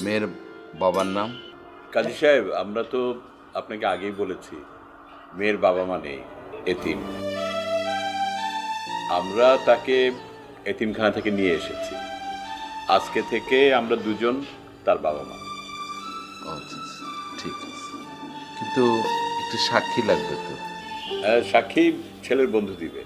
মেয়ের বাবার নাম? কাজী সাহেব, আমরা তো আপনাকে আগেই বলেছি মেয়ের বাবা মা নেই, এতিম। আমরা তাকে এতিমখানা থেকে নিয়ে এসেছি। আজকে থেকে আমরা দুজন তার বাবা মা। আচ্ছা, ঠিক আছে, কিন্তু একটু সাক্ষী লাগবে তো। সাক্ষী ছেলের বন্ধু দিবে।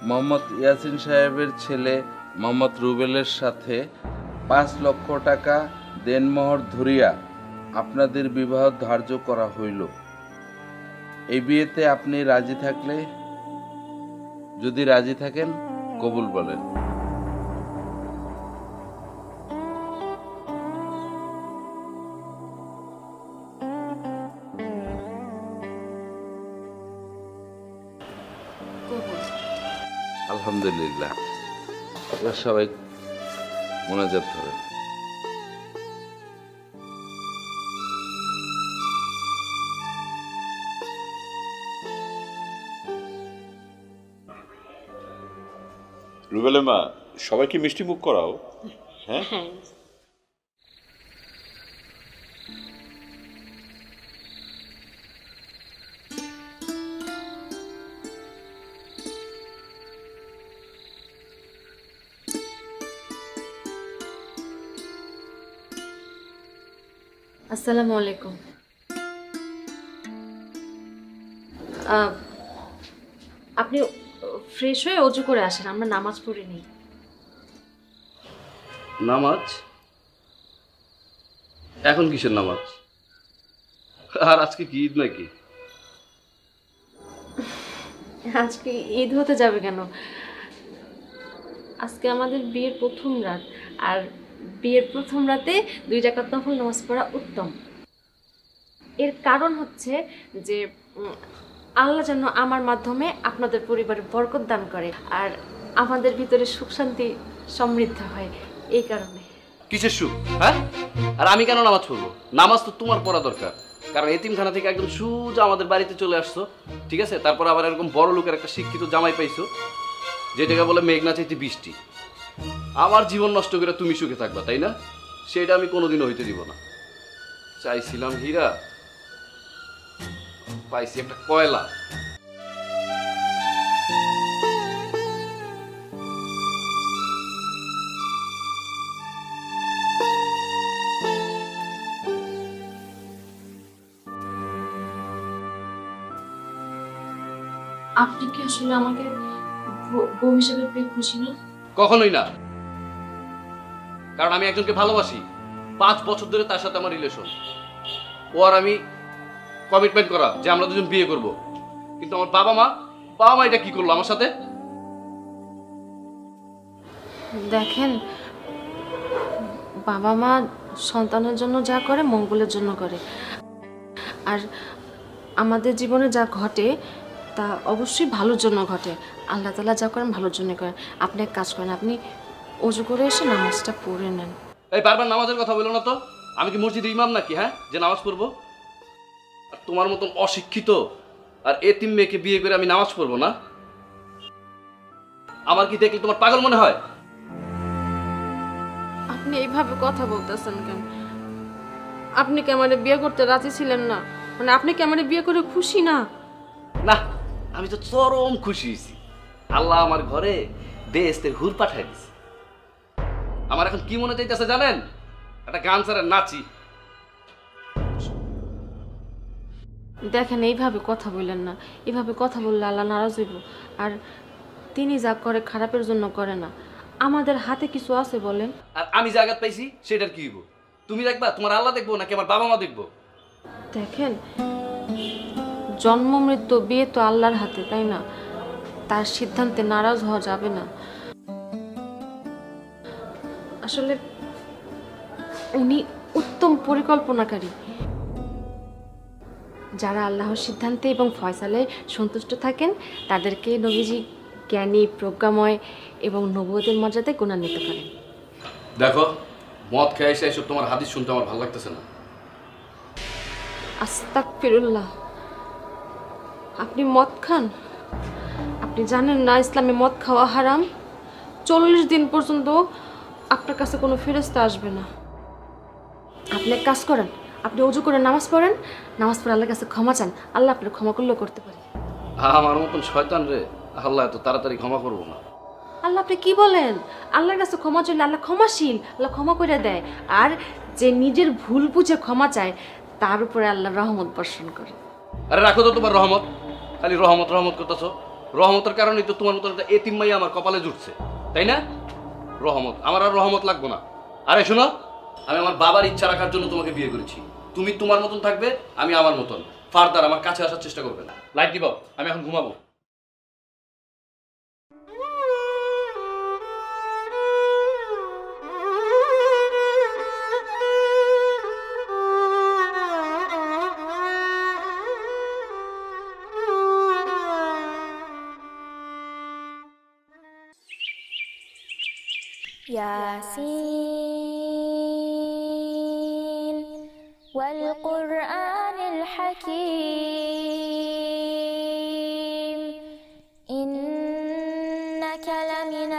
মোহাম্মদ ইয়াসিন সাহেবের ছেলে মোহাম্মদ রুবেলের সাথে 5 লক্ষ টাকা দেনমোহর ধরিয়া আপনাদের বিবাহ ধার্য করা হইল। এই বিয়েতে আপনি রাজি থাকলে, যদি রাজি থাকেন কবুল বলেন। আলহামদুলিল্লাহ, এবার সবাই মোনাজাত করেন। রুবেলের মা, সবাইকে মিষ্টি মুখ করাও। হ্যাঁ, আসসালামু আলাইকুম। আপনি ফ্রেশ হয়ে অজু করে আসেন, আমরা নামাজ পড়িনি। নামাজ? এখন কিসের নামাজ? আর আজকে কি ঈদ নাকি? আজকে ঈদ হতে যাবে কেন? আজকে আমাদের বিয়ের প্রথম রাত, আর বিয়ের প্রথম রাতে 2 রাকাত নফল নামাজ পড়া উত্তম। এর কারণ হচ্ছে যে আল্লাহ যেন আমার মাধ্যমে আপনাদের পরিবারে বরকত দান করে আর আমাদের ভিতরে সুখ শান্তি সমৃদ্ধ হয়, এই কারণে। কিসের সুখ? হ্যাঁ, আর আমি কেন নামাজ পড়বো? নামাজ তো তোমার পড়া দরকার, কারণ এতিমখানা থেকে একদম সোজা আমাদের বাড়িতে চলে আসছো, ঠিক আছে? তারপর আবার এরকম বড় লোকের একটা শিক্ষিত জামাই পাইছো, যেটাকে বলে মেঘনা চাইতে বৃষ্টি। আমার জীবন নষ্ট করে তুমি সুখে থাকবা, তাই না? সেটা আমি কোনোদিনও হইতে দিব না। চাইছিলাম হীরা, পাইছি একটা কয়লা। আপনি কি আসলে আমাকে বউ হিসেবে পেয়ে খুশি না? কখনোই না, কারণ আমি একজনকে ভালোবাসি। 5 বছর ধরে তার সাথে আমার রিলেশন। ও আর আমি কমিটমেন্ট করা যে আমরা দুজন বিয়ে করব, কিন্তু আমার বাবা মা এটা কি করলো আমার সাথে? দেখেন, বাবা মা সন্তানের জন্য যা করে মঙ্গলের জন্য করে, আর আমাদের জীবনে যা ঘটে তা অবশ্যই ভালোর জন্য ঘটে। আল্লাহ তাআলা যা করেন ভালোর জন্য করেন। আপনি এক কাজ করেন, আপনি অজু করে এসে নামাজটা পড়ে নেন। এই বারবার নামাজের কথা বলো না তো। আমি কি মসজিদের ইমাম নাকি, হ্যাঁ, যে নামাজ পড়বো? আর তোমার মতন অশিক্ষিত আর এতিম মেয়েকে বিয়ে করে আমি নামাজ পড়বো না? আমার কি দেখলে তোমার পাগল মনে হয়? আপনি এইভাবে কথা বলতেছেন কেন? আপনি কি আমারে বিয়ে করতে রাজি ছিলেন না? মানে আপনি কি আমারে বিয়ে করে খুশি না? না, আমি তো চরম খুশি হয়েছি। আল্লাহ আমার ঘরে বেহেশতের হুর পাঠাই দিছে। আমার এখন কি মনে চাইতেছে জানেন? একটা গান ছাড়া নাচি। দেখেন, এইভাবে কথা বললেন না। এইভাবে কথা বললে আল্লাহ নারাজ হইব। আর তিনি যা করে খারাপের জন্য করে না। আমাদের হাতে কিছু আছে বলেন? আর আমি যে আঘাত পাইছি সেটার কি হইব? তুমি দেখবা, তোমার আল্লাহ দেখবো নাকি আমার বাবা মা দেখবো? দেখেন, জন্ম মৃত্যু বিয়ে তো আল্লাহর হাতে, তাই না? তার সিদ্ধান্তে নারাজ হওয়া যাবে না। আসলে উনি উত্তম পরিকল্পনাকারী। যারা আল্লাহর সিদ্ধান্তে এবং ফয়সালায় সন্তুষ্ট থাকেন তাদেরকে নবীজি জ্ঞানী, প্রজ্ঞাময় এবং নবুয়তের মর্যাদায় গুণান্বিত করেন। দেখো, মদ খেয়ে এসে এসব তোমার হাদিস শুনতে আমার ভালো লাগতেছে না। আস্তাগফিরুল্লাহ। আপনি মদ খান? আপনি জানেন না ইসলামে মদ খাওয়া হারাম? 40 দিন পর্যন্ত আপনার কাছে কোনো ফেরেশতা আসবে না। আপনি এক কাজ করেন, আপনি ওযু করে নামাজ পড়েন, নামাজ পড়ে আল্লাহর কাছে ক্ষমা চান, আল্লাহ আপনার ক্ষমা করলেও করতে পারে। আমার মতন শয়তান রে আল্লাহ এত তাড়াতাড়ি ক্ষমা করবো না। আল্লাহ আপনি কি বলেন? আল্লাহর কাছে ক্ষমা চাইলে আল্লাহ ক্ষমাশীল, আল্লাহ ক্ষমা করে দেয়। আর যে নিজের ভুল বুঝে ক্ষমা চায় তার উপরে আল্লাহ রহমত বর্ষণ করে। আরে রাখো তো তোমার রহমত, খালি রহমত রহমত করতেছো। রহমতের কারণেই তো তোমার মতো একটা এতিম মাইয়া আমার কপালে জুটছে, তাই না? রহমত, আমার আর রহমত লাগবো না। আরে শোনো, আমি আমার বাবার ইচ্ছা রাখার জন্য তোমাকে বিয়ে করেছি। তুমি তোমার মতন থাকবে, আমি আমার মতন। ফার্দার আমার কাছে আসার চেষ্টা করবে না। লাইট দিব, আমি এখন ঘুমাবো। ياسين والقرآن الحكيم إنك لمن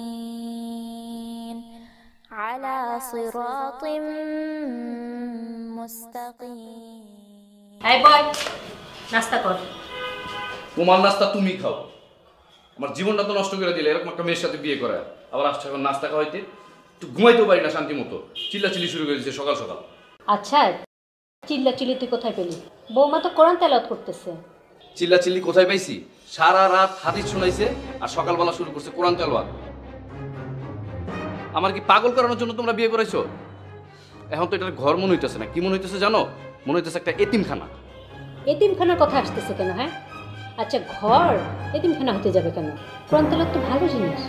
المرسلين على صراط مستقيم. এই বয়, নাস্তা কর। তোমার নাস্তা তুমি খাও। আমার জীবনটা তো নষ্ট করে দিলে এরকম একটা মেয়ের সাথে বিয়ে করা। আবার আসছে এখন নাস্তা খাওয়াইতে, একটু ঘুমাইতেও পারি না শান্তি মতো। চিল্লাচিল্লি শুরু করে দিয়েছে সকাল সকাল। আচ্ছা, চিল্লাচিল্লি তুই কোথায় পেলি? বৌমা তো কোরআন তেলাওয়াত করতেছে। চিল্লাচিল্লি কোথায় পাইছি? সারা রাত হাদিস শোনাইছে আর সকালবেলা শুরু করছে কোরআন তেলাওয়াত। আমার কি পাগল করানোর জন্য তোমরা বিয়ে করেছো? এখন তো এটার ঘর মনে হইতেছে না, কি মনে হইতেছে জানো? মনে হইতেছে একটা এতিমখানা। এতিমখানার কথা আসতেছে কেন? হ্যাঁ, আচ্ছা, ঘর এতিমখানা হতে যাবে কেন? কোরআন তেলাওয়াত তো ভালো জিনিস।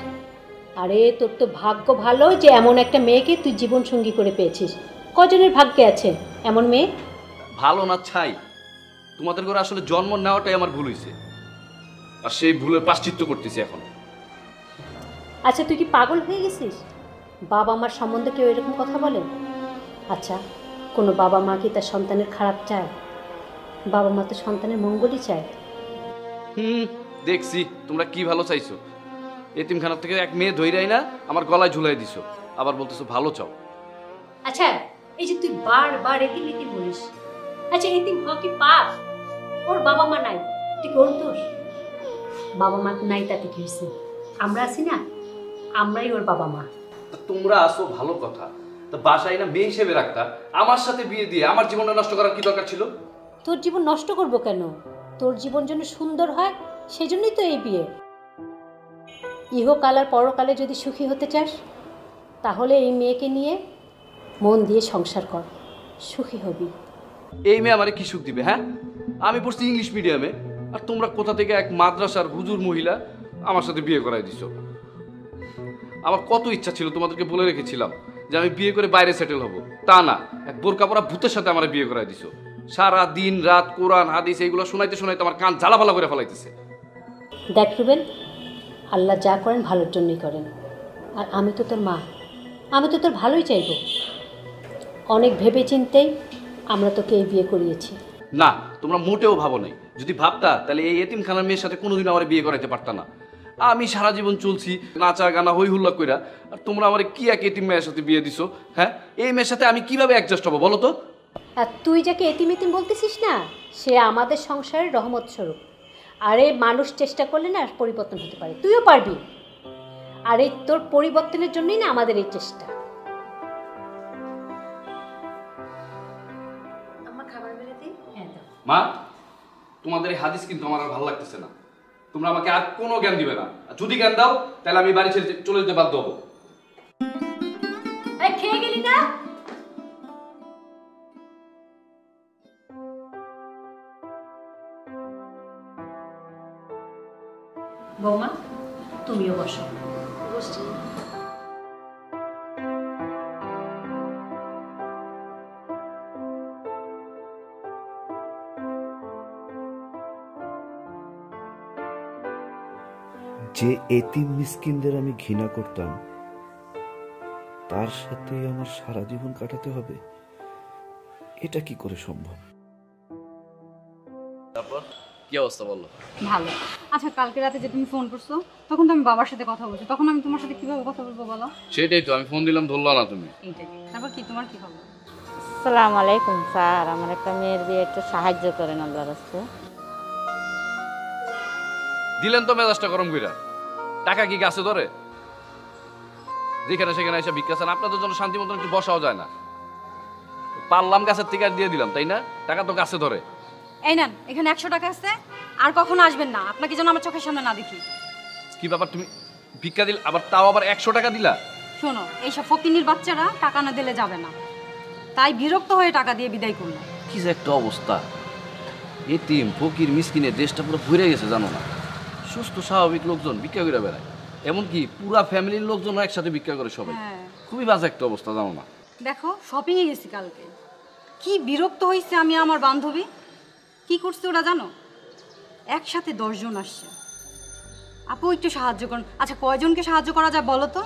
আরে তোর তো ভাগ্য ভালো যে এমন একটা মেয়েকে তুই জীবন সঙ্গী করে পেয়েছিস। কজনের ভাগ্যে আছে এমন মেয়ে? ভালো না ছাই, তোমাদের ঘরে আসলে জন্ম নেওয়াটাই আমার ভুল হয়েছে, আর সেই ভুলের প্রায়শ্চিত্ত করতেছি এখন। আচ্ছা, তুই কি পাগল হয়ে গেছিস? বাবা মার সম্বন্ধে কেউ এরকম কথা বলে? আচ্ছা, কোনো বাবা মা কি তার সন্তানের খারাপ চায়? বাবা মা তো সন্তানের মঙ্গলই চায়। দেখছি তোমরা কি ভালো চাইছো। এতিমখানার থেকে এক মেয়ে ধইরাই না আমার গলায় ঝুলাই দিছো, আবার বলতেছো ভালো চাও। আচ্ছা, এই যে তুই বারবার এতিম এতিম বলিস, আচ্ছা এতিম হওয়া কি পাপ? ওর বাবা মা নাই, তুই কোন দোষ? বাবা মা নাই তাতে কি হয়েছে? আমরা আছি না, আমরাই ওর বাবা মা। তা তোমরা আসো ভালো কথা, তা বাসায় না মেয়ে হিসেবে রাখতা, আমার সাথে বিয়ে দিয়ে আমার জীবনটা নষ্ট করার কি দরকার ছিল? তোর জীবন নষ্ট করবো কেন? তোর জীবন যেন সুন্দর হয় সেজন্যই তো এই বিয়ে। ইহকাল আর পরকালে যদি সুখী হতে চাস তাহলে এই মেয়েকে নিয়ে মন দিয়ে সংসার কর, সুখী হবি। এই মেয়ে আমারে কি সুখ দিবে? হ্যাঁ, আমি পড়ছি ইংলিশ মিডিয়ামে, আর তোমরা কোথা থেকে এক মাদ্রাসার হুজুর মহিলা আমার সাথে বিয়ে করাই দিছো। আমার কত ইচ্ছা ছিল, তোমাদেরকে বলে রেখেছিলাম যে আমি বিয়ে করে বাইরে সেটেল হব, তা না, এক বোরকা পরা ভূতের সাথে আমার বিয়ে করাই দিছো। সারা দিন রাত কোরআন হাদিস এইগুলো শোনাইতে শোনাইতে আমার কান জ্বালাফালা করে ফেলাইতেছে। দেখ রুবেন, আল্লাহ যা করেন ভালোর জন্যই করেন। আর আমি তো তোর মা, আমি তো তোর ভালোই চাইব। অনেক ভেবে চিন্তেই আমরা তোকে এই বিয়ে করিয়েছি। না, তোমরা মোটেও ভাবো নাই। যদি ভাবতা তাহলে এই এতিমখানার মেয়ের সাথে কোনোদিন আমার বিয়ে করাইতে পারতা না। আমি সারা জীবন চলছি নাচা গানা হই হুল্লা কইরা, আর তোমরা আমার কি এক এতিম মেয়ের সাথে বিয়ে দিছো? হ্যাঁ, এই মেয়ের সাথে আমি কিভাবে অ্যাডজাস্ট হবো বলো তো? আর তুই যাকে এতিম এতিম বলতেছিস না, সে আমাদের সংসারের রহমত স্বরূপ। আরে মানুষ চেষ্টা করলে না পরিবর্তন হতে পারে, তুইও পারবি। আর এই তোর পরিবর্তনের জন্যই না আমাদের এই চেষ্টা। আমার খাবার বেড়ে দিই। হ্যাঁ দাও। মা, তোমাদের এই হাদিস কিন্তু আমার আর ভালো লাগতেছে না। তোমরা আমাকে আর কোনো জ্ঞান দিবে না, আর যদি জ্ঞান দাও তাহলে আমি বাড়ি ছেড়ে চলে যেতে বাধ্য হবো। এই খেয়ে গেলি না? বৌমা, তুমিও বসো। বসছি। যে এতিম মিসকিনদের আমি ঘৃণা করতাম তার সাথে আমার সারা জীবন কাটাতে হবে, এটা কি করে সম্ভব? তারপর কি অবস্থা বললো? ভালো। আচ্ছা কালকে রাতে যে তুমি ফোন করছো তখন তো আমি বাবার সাথে কথা বলছি, তখন আমি তোমার সাথে কিভাবে কথা বলবো বলো? সেটাই তো, আমি ফোন দিলাম ধরলো না তুমি। এইটাই। তারপর কি তোমার কি খবর? আসসালামু আলাইকুম স্যার, আমার একটা মেয়ের বিয়ে একটু সাহায্য করেন আল্লাহর রাস্তে। দিলেন তো মেজাজটা গরম কইরা। টাকা কি গাছে ধরে? যেখানে সেখানে এসে ভিক্ষা চান, আপনাদের জন্য শান্তি মতন একটু বসাও যায় না। পারলাম গাছের থেকে আর দিয়ে দিলাম, তাই না? টাকা তো গাছে ধরে। এই নেন, এখানে 100 টাকা আছে, আর কখনো আসবেন না, আপনাকে যেন আমার চোখের সামনে না দেখি। কি ব্যাপার, তুমি ভিক্ষা দিল আবার, তাও আবার 100 টাকা দিলা? শোনো, এইসব ফকিনির বাচ্চারা টাকা না দিলে যাবে না, তাই বিরক্ত হয়ে টাকা দিয়ে বিদায় করলাম। কি যে একটা অবস্থা, এতিম ফকির মিসকিনের দেশটা পুরো ভরে গেছে জানো না। সুস্থ স্বাভাবিক লোকজন ভিক্ষা করে বেড়ায়, এমনকি পুরা ফ্যামিলির লোকজন একসাথে ভিক্ষা করে সবাই। খুবই বাজে একটা অবস্থা জানো না। দেখো শপিংয়ে গেছি কালকে, কি বিরক্ত হয়েছে আমি, আমার বান্ধবী কি করছে ওরা জানো, একসাথে 10 জন আসছে। আপু একটু সাহায্য করুন। আচ্ছা কয়জনকে সাহায্য করা যায় বলো তো?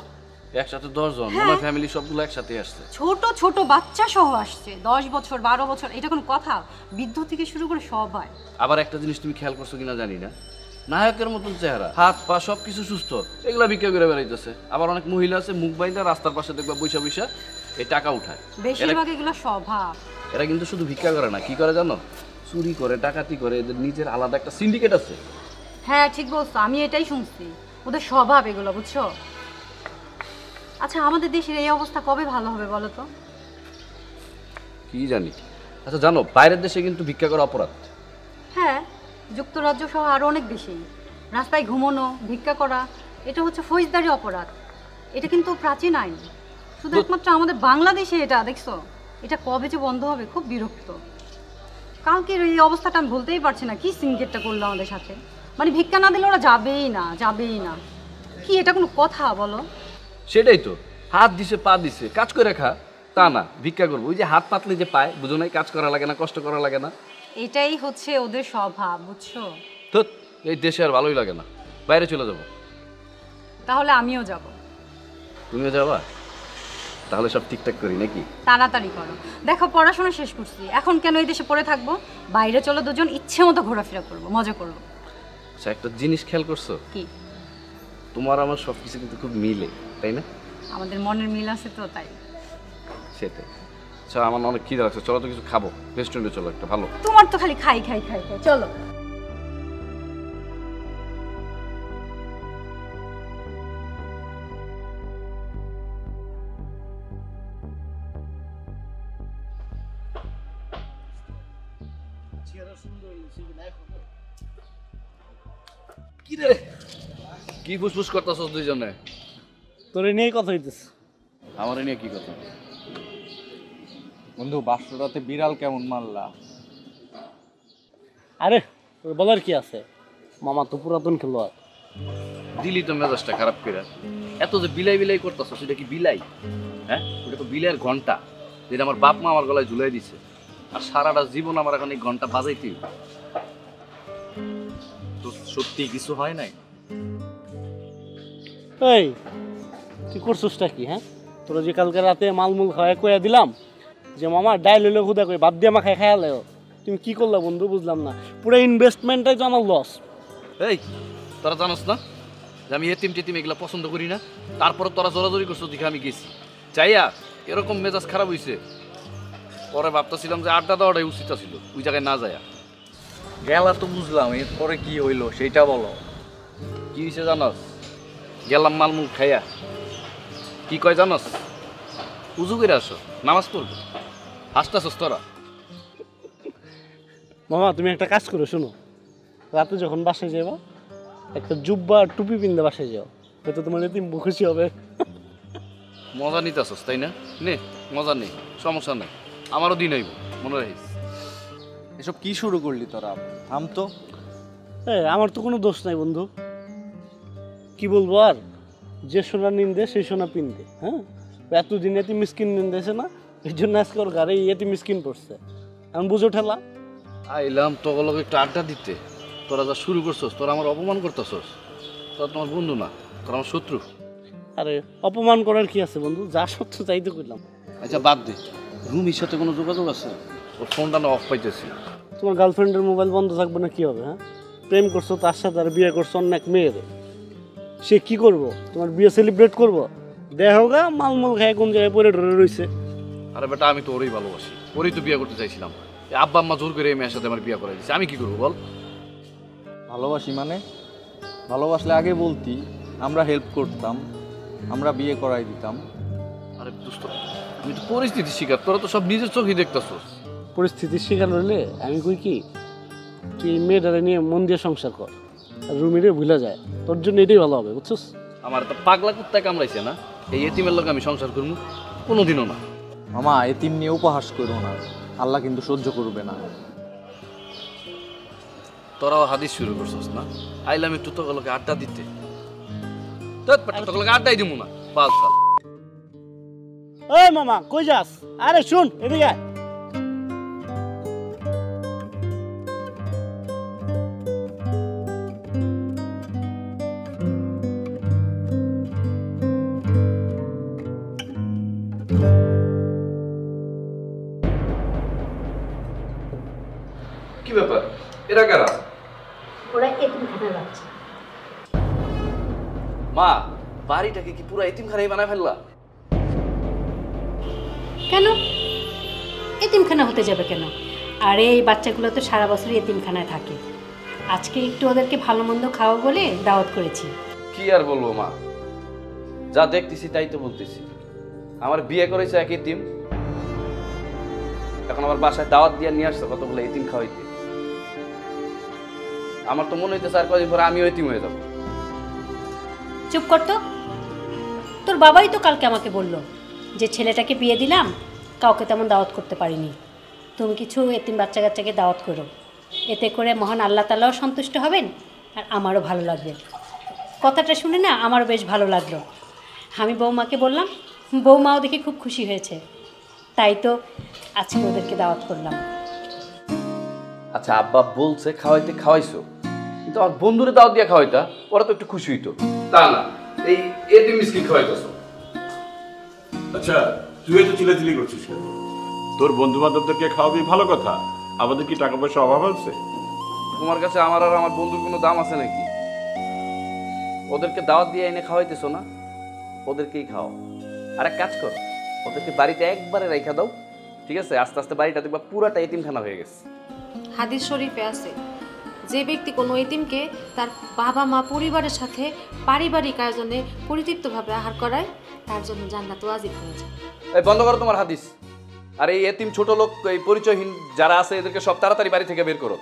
একসাথে 10 জন, আমার ফ্যামিলি সবগুলো একসাথে আসছে। ছোট ছোট বাচ্চা সহ আসছে, 10 বছর 12 বছর, এটা কোনো কথা? বৃদ্ধ থেকে শুরু করে সব হয়। আবার একটা জিনিস তুমি খেয়াল করছো কিনা জানি না, নায়কের মতন চেহারা, হাত পা সবকিছু সুস্থ, এগুলা ভিক্ষা করে বেড়াইতেছে। আবার অনেক মহিলা আছে মুখ বাইন্দা রাস্তার পাশে দেখবা বৈশা বৈশা এই টাকা উঠায়। বেশিরভাগ এগুলো স্বভাব। এরা কিন্তু শুধু ভিক্ষা করে না, কি করে জানো? চুরি করে, ডাকাতি করে, এদের নিজের আলাদা একটা সিন্ডিকেট আছে। হ্যাঁ ঠিক বলছো, আমি এটাই শুনছি, ওদের স্বভাব এগুলো, বুঝছো? আচ্ছা আমাদের দেশের এই অবস্থা কবে ভালো হবে বলো তো? কি জানি। আচ্ছা জানো, বাইরের দেশে কিন্তু ভিক্ষা করা অপরাধ। হ্যাঁ, যুক্তরাজ্য সহ আরো অনেক দেশেই রাস্তায় ঘুমানো, ভিক্ষা করা, এটা হচ্ছে ফৌজদারি অপরাধ। এটা কিন্তু প্রাচীন আইন, শুধু একমাত্র আমাদের বাংলাদেশে এটা, দেখছো? এটা কবে যে বন্ধ হবে, খুব বিরক্ত। কালকের এই অবস্থাটা আমি বলতেই পারছি না, কি সিনকেটটা করলো আমাদের সাথে, মানে ভিক্ষা না দিলে ওরা যাবেই না, যাবেই না। কি এটা কোনো কথা বলো? সেটাই তো, হাত দিছে পা দিছে, কাজ করে খা তা না, ভিক্ষা করবো। ওই যে হাত পাতলে যে পায়, বুঝো নাই? কাজ করা লাগে না, কষ্ট করা লাগে না। এটাই হচ্ছে ওদের স্বভাব, বুঝছো? তো এই দেশে আর ভালোই লাগে না, বাইরে চলে যাব। তাহলে আমিও যাব। তুমিও যাবা? তাহলে সব ঠিকঠাক করি নাকি? তাড়াতাড়ি করো, দেখো পড়াশোনা শেষ করছি, এখন কেন এই দেশে পড়ে থাকবো? বাইরে চলো দুজন, ইচ্ছে মতো ঘোরাফেরা করবো, মজা করবো। আচ্ছা একটা জিনিস খেয়াল করছো? কি? তোমার আমার সবকিছু কিন্তু খুব মিলে, তাই না? আমাদের মনের মিল আছে তো, তাই। সেটাই। আচ্ছা আমার অনেক খিদে লাগছে, চলো তো কিছু খাবো, রেস্টুরেন্টে চলো একটা ভালো। তোমার তো খালি খাই খাই খাই খাই, চলো। কি রে, কি ফুসফুস করতেছস দুইজনে? তোরে নিয়ে কথা হইতেছে। আমার নিয়ে কি কথা? বন্ধু বাসরাতে বিড়াল কেমন মারলা? আরে তোর বলার কি আছে, মামা তো পুরাতন খেলোয়াড়। দিলি তো মেজাজটা খারাপ করে। এত যে বিলাই বিলাই করতেছস, সেটা কি বিলাই? হ্যাঁ, ওটা তো বিলাইয়ের ঘন্টা, যেটা আমার বাপ মা আমার গলায় ঝুলাই দিছে, আর সারাটা জীবন আমার এখন এই ঘন্টা বাজাইতেই। তো সত্যি কিছু হয় নাই? এই তুই করছিসটা কি? হ্যাঁ, তোরা যে কালকে রাতে মালমুল খাওয়া কইয়া দিলাম যে মামা ডাইল হইলে খুদা কই বাদ দিয়ে মা খাই খাইলে, তুমি কি করলা বন্ধু? বুঝলাম না, পুরো ইনভেস্টমেন্টটাই তো আমার লস। এই তোরা জানোস না যে আমি এতিম টেতিম এগুলো পছন্দ করি না? তারপরে তোরা জোরাজোরি করছো দেখে আমি গেছি, চাইয়া এরকম মেজাজ খারাপ হইছে। পরে ভাবতেছিলাম যে আড্ডা দেওয়াটাই উচিত ছিল, ওই জায়গায় না যায়া। গেলা তো বুঝলাম, এরপরে কি হইলো সেইটা বলো। কি হয়েছে জানস? গেলাম মালমুল খাইয়া, কি কয় জানস? উজু করে আসো, নামাজ পড়বো, হাসতেছস তোরা। মামা তুমি একটা কাজ করো, শোনো, রাতে যখন বাসায় যাবা একটা জুব্বা আর টুপি পিনতে বাসায় যাও, হয়তো তোমার এতিম খুশি হবে। মজা নিতেছস তাই না? নে মজা নেই, সমস্যা নেই, আমারও দিন হইব, মনে রাখিস। এসব কি শুরু করলি তোরা? থাম তো। আমার তো কোনো দোষ নাই বন্ধু, কি বলবো আর, যে সোনা নিন্দে সেই সোনা পিনতে। হ্যাঁ, এতদিন এতিম মিসকিন নিন্দেছে না, এই জন্য আজকে ওর ঘরে এতিম মিসকিন পড়ছে, আমি বুঝো ঠেলা। আইলাম তোগুলোকে একটু আড্ডা দিতে, তোরা যা শুরু করছস, তোরা আমার অপমান করতেছস। তোরা তোমার বন্ধু না, তোরা আমার শত্রু। আরে অপমান করার কি আছে বন্ধু, যা সত্য তাই তো করলাম। আচ্ছা বাদ দে, রুমির সাথে কোনো যোগাযোগ আছে? ওর ফোনটা না অফ পাইতেছি। তোমার গার্লফ্রেন্ডের মোবাইল বন্ধ থাকবে না কি হবে? হ্যাঁ, প্রেম করছো তার সাথে আর বিয়ে করছো অন্য এক মেয়ের, সে কি করবো? তোমার বিয়ে সেলিব্রেট করবো? দেখো গা মালমল খায় কোন জায়গায় পরে ধরে রয়েছে। আরে বেটা আমি তো ওরই ভালোবাসি, ওরই তো বিয়ে করতে চাইছিলাম। এই আব্বা আম্মা জোর করে এই মেয়ের সাথে আমার বিয়ে করাই দিচ্ছে, আমি কি করবো বল? ভালোবাসি মানে? ভালোবাসলে আগে বলতি, আমরা হেল্প করতাম, আমরা বিয়ে করাই দিতাম। আরে দোস্ত, আমি তো পরিস্থিতির শিকার, তোরা তো সব নিজের চোখেই দেখতেছস। পরিস্থিতির শিকার হইলে আমি কই কি, তুই এই মেয়েটারে নিয়ে মন দিয়ে সংসার কর, আর রুমিরে ভুলে যায়, তোর জন্য এটাই ভালো হবে, বুঝছস? আমার তো পাগলা কুত্তায় কামড়াইছে না, এই এতিমের লোক আমি সংসার করবো কোনোদিনও না। মামা এতিম নিয়ে উপহাস করো না, আল্লাহ কিন্তু সহ্য করবে না। তোরাও হাদিস শুরু করছস না, আইলাম একটু তোকে আড্ডা দিতে, তোকে আড্ডাই দিব না বাল সাল। ওই মামা কই যাস? আরে শুন এদিকে আয়। কি ব্যাপার, এরা কারা? ওরা এতিমখানার বাচ্চা। মা, বাড়িটাকে কি পুরো এতিমখানায় বানায় ফেললা? কেন এতিমখানা হতে যাবে কেন? আরে এই বাচ্চাগুলো তো সারা বছরই এতিমখানায় থাকে, আজকে একটু ওদেরকে ভালো মন্দ খাওয়া বলে দাওয়াত করেছি। কি আর বলবো মা, যা দেখতেছি তাই তো বলতেছি। আমার বিয়ে করেছে এক এতিম, এখন আমার বাসায় দাওয়াত দিয়ে নিয়ে আসছে কতগুলো এতিম খাওয়াইতে। আমার তো মনে হইতেছে আর কদিন পরে আমিও এতিম হয়ে যাবো। চুপ করতো, তোর বাবাই তো কালকে আমাকে বলল যে ছেলেটাকে বিয়ে দিলাম, কাউকে তেমন দাওয়াত করতে পারিনি, তুমি কিছু এতিম বাচ্চা কাচ্চাকে দাওয়াত করো, এতে করে মহান আল্লাহ তাআলাও সন্তুষ্ট হবেন আর আমারও ভালো লাগবে। কথাটা শুনে না আমারও বেশ ভালো লাগলো। আমি বৌমাকে বললাম, বৌমাও দেখে খুব খুশি হয়েছে, তাই তো আজকে ওদেরকে দাওয়াত করলাম। আচ্ছা আব্বা বলছে খাওয়াইতে, খাওয়াইছো, কিন্তু আমার বন্ধুরে দাওয়াত দিয়ে খাওয়াইতা, ওরা তো একটু খুশি হইতো। তা না, এই এতিম মিসকিন খাওয়াইতেছো। আচ্ছা তুই তো চিলাচিলি করছিস কেন? তোর বন্ধু বান্ধবদেরকে খাওয়াবি ভালো কথা, আমাদের কি টাকা পয়সা অভাব আছে? তোমার কাছে আমার আর আমার বন্ধুর কোনো দাম আছে নাকি? ওদেরকে দাওয়াত দিয়ে এনে খাওয়াইতেছো না, ওদেরকেই খাও। আর এক কাজ করো, ওদেরকে বাড়িতে একবারে রেখা দাও, ঠিক আছে? আস্তে আস্তে বাড়িটা দেখবা পুরাটা এতিমখানা হয়ে গেছে। হাদিস শরীফে আছে, যে ব্যক্তি কোনো এতিমকে তার বাবা মা পরিবারের সাথে পারিবারিক আয়োজনে পরিতৃপ্তভাবে আহার করায়, তার জন্য জান্নাত ওয়াজিব হয়ে যায়। এই বন্ধ করো তোমার হাদিস। আর এই এতিম ছোট লোক, এই পরিচয়হীন যারা আছে, এদেরকে সব তাড়াতাড়ি বাড়ি থেকে বের করো।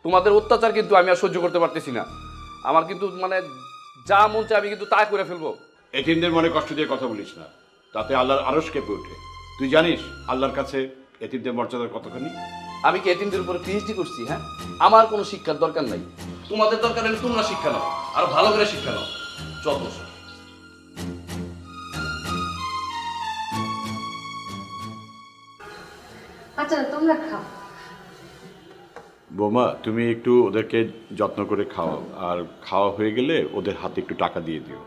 তোমাদের অত্যাচার কিন্তু আমি আর সহ্য করতে পারতেছি না। আমার কিন্তু মানে যা মন চায় আমি কিন্তু তা করে ফেলবো। এতিমদের মনে কষ্ট দিয়ে কথা বলিস না, তাতে আল্লাহর আরশ কেঁপে ওঠে। তুই জানিস আল্লাহর কাছে এতিমদের মর্যাদা কতখানি? আমি কি এতিমদের উপরে পিএইচডি করছি? হ্যাঁ, আমার কোনো শিক্ষার দরকার নাই। তোমাদের দরকার হলে তোমরা শিক্ষা নাও, আর ভালো করে শিক্ষা নাও। যত আচ্ছা তোমরা খাও। বৌমা তুমি একটু ওদেরকে যত্ন করে খাওয়াও, আর খাওয়া হয়ে গেলে ওদের হাতে একটু টাকা দিয়ে দিও।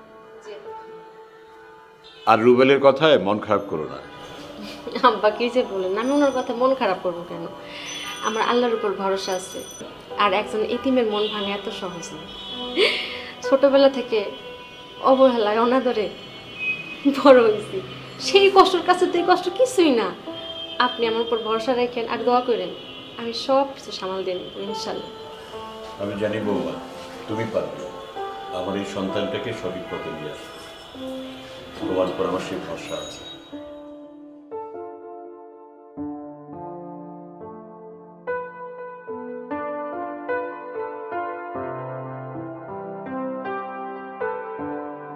আর রুবেলের কথায় মন খারাপ করো না। আব্বা কি যে বলেন, আমি ওনার কথা মন খারাপ করবো কেন? আমার আল্লাহর উপর ভরসা আছে, আর একজন এতিমের মন ভাঙে এত সহজ না। ছোটবেলা থেকে অবহেলায় অনাদরে বড় হয়েছি, সেই কষ্টের কাছে তো এই কষ্ট কিছুই না। আপনি আমার উপর ভরসা রাখেন আর দোয়া করেন, আমি সব কিছু সামাল দিয়ে নেব ইনশাল্লাহ। আমি জানি বৌমা তুমি পারবে, আমার এই সন্তানটাকে সঠিক পথে নিয়ে আসবে, তোমার উপর আমার সেই ভরসা আছে।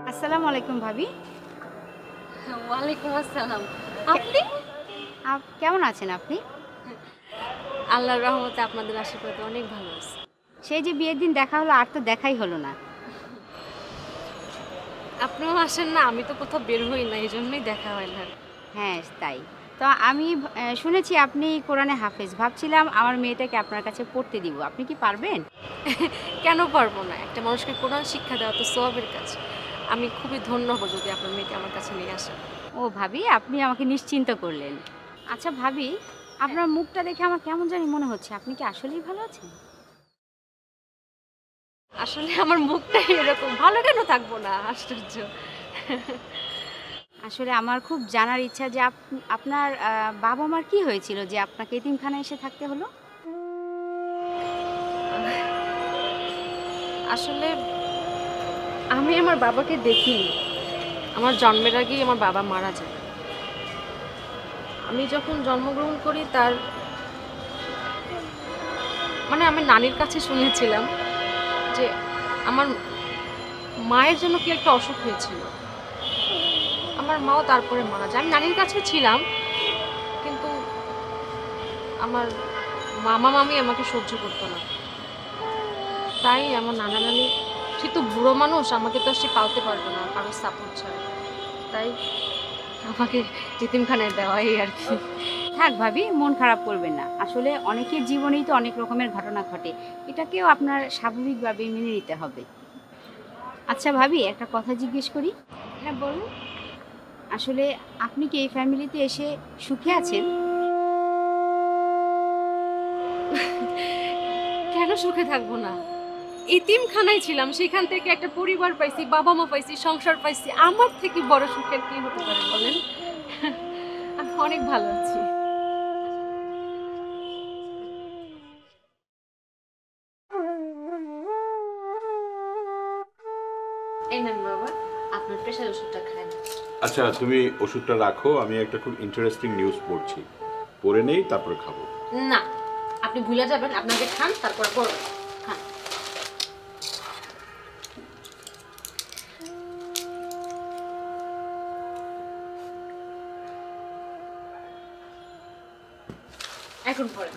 আসসালামু আলাইকুম ভাবি। ওয়ালাইকুম আসসালাম। আপনি কেমন আছেন আপনি? আল্লাহর রহমতে আপনাদের আশীর্বাদে অনেক ভালো আছে। সেই যে বিয়ের দিন দেখা হলো, আর তো দেখাই হলো না। আপনিও আসেন না, আমি তো কোথাও বের হই না, এই জন্যই দেখা হয় না। হ্যাঁ তাই তো, আমি শুনেছি আপনি কোরআনে হাফেজ, ভাবছিলাম আমার মেয়েটাকে আপনার কাছে পড়তে দিব, আপনি কি পারবেন? কেন পারবো না? একটা মানুষকে কোরআন শিক্ষা দেওয়া তো সওয়াবের কাজ। আমি খুবই ধন্য হব যদি আপনার মেয়েকে আমার কাছে নিয়ে আসেন। ও ভাবি, আপনি আমাকে নিশ্চিন্ত করলেন। আচ্ছা ভাবি, আপনার মুখটা দেখে আমার কেমন জানি মনে হচ্ছে আপনি কি আসলেই ভালো আছেন? আসলে আমার মুখটা এরকম, ভালো কেন থাকবো না? আশ্চর্য। আসলে আমার খুব জানার ইচ্ছা যে আপনার বাবা মার কি হয়েছিল যে আপনাকে এতিমখানায় এসে থাকতে হলো? আসলে আমি আমার বাবাকে দেখিনি। আমার জন্মের আগেই আমার বাবা মারা যায়। আমি যখন জন্মগ্রহণ করি তার মানে আমি নানির কাছে শুনেছিলাম যে আমার মায়ের জন্য কি একটা অসুখ হয়েছিল। আমার মাও তারপরে মারা যায়। আমি নানির কাছে ছিলাম, কিন্তু আমার মামা মামি আমাকে সহ্য করতো না। তাই আমার নানা নানি, সে তো বুড়ো মানুষ, আমাকে তো সে পালতে পারবে না কারোর সাপোর্ট ছাড়া, তাই আমাকে এতিমখানায় দেওয়া, এই আর কি। থাক ভাবি, মন খারাপ করবেন না। আসলে অনেকের জীবনেই তো অনেক রকমের ঘটনা ঘটে, এটাকেও আপনার স্বাভাবিকভাবে মেনে নিতে হবে। আচ্ছা ভাবি, একটা কথা জিজ্ঞেস করি? হ্যাঁ বলুন। আসলে আপনি কি এই ফ্যামিলিতে এসে সুখে আছেন? কেন সুখে থাকবো না? এতিমখানায় ছিলাম, সেখান থেকে একটা পরিবার পাইছি, বাবা মা পাইছি, সংসার পাইছি। আমার থেকে বড় সুখের কি হতে পারে বলেন? আমি অনেক ভালো আছি। এই নেন বাবা, আপনার প্রেশার ওষুধটা খান। আচ্ছা, তুমি ওষুধটা রাখো, আমি একটা খুব ইন্টারেস্টিং নিউজ পড়ছি, পড়ে নেই তারপরে খাবো। না, আপনি ভুলে যাবেন, আপনাকে খান তারপরে পড়বেন। খান। এখন পড়েন।